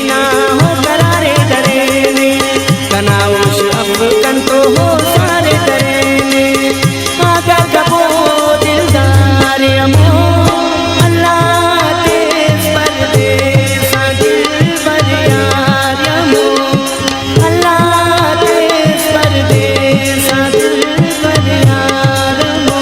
ना हो करारे डरेने, कनाउश अफकन तो हो सारे डरेने। आगा गबो दिलदार अमो अल्लाह तेज परदेस दिल बर यार अमो अल्लाह तेज परदेस दिल बर यार अमो।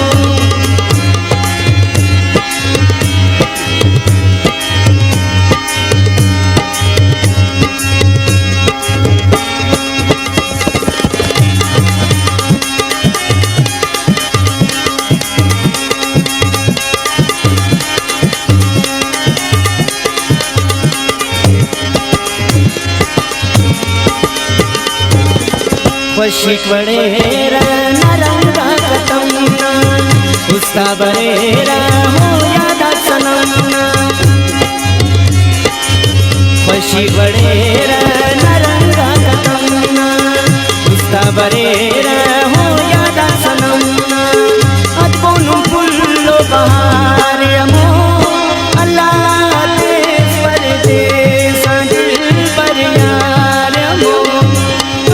वशिक बड़ेरा नरंगा कतमना उसका बड़ेरा हो यादा सनमना। वशिक बड़ेरा नरंगा कतमना उसका बड़ेरा हो यादा सनमना। अदबोनु फुल्लो बहार अमो अल्लाह तेज परदेस दिल बर यार अमो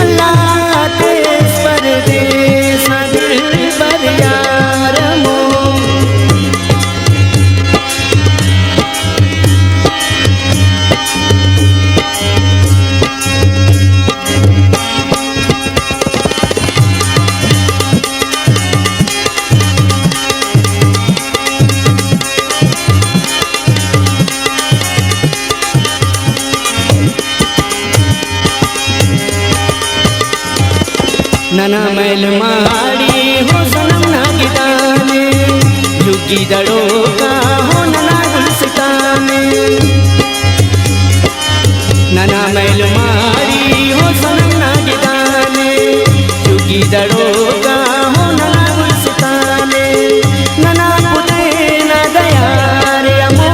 अल्लाह तेज परदेस दिल बर यार अमो। नना मैल माड़ी हो सनम ना गिदाने, युगी दड़ो का हो नना गुलसिताने। नना मैल माड़ी हो सनम ना गिदाने, युगी दड़ो का हो नना गुलसिताने। नना पुते न दयार अमो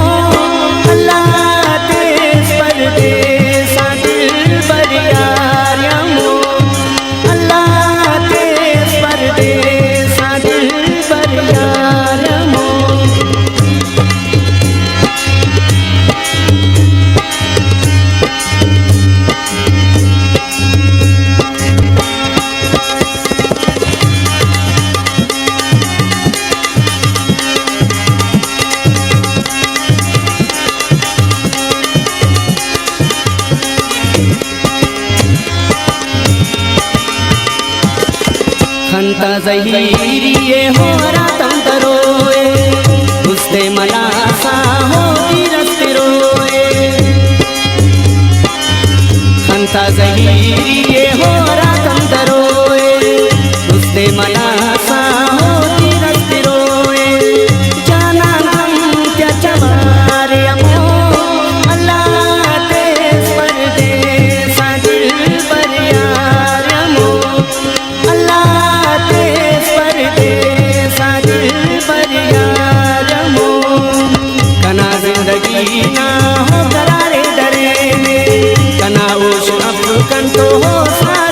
अल्लाह तेज परदेस दिल बर यार अमो अल्लाह तेज परदेस दिल बर यार अमो। खंता जहीरी ये हो रातम तरोए उसते मलासा हो रस्ते रोए। खंता जहीरी ये हो रातम तरोए उसते मलासा हो रस्ते रोए। जाना हम क्या चमार अमो अल्लाह तेज परदेस दिल बर यार अमो अल्लाह तेज परदेस दिल बर यार अमो। कना जिंदगी ना हो करारे डरेने, कनाउश अफकन तो हो सारे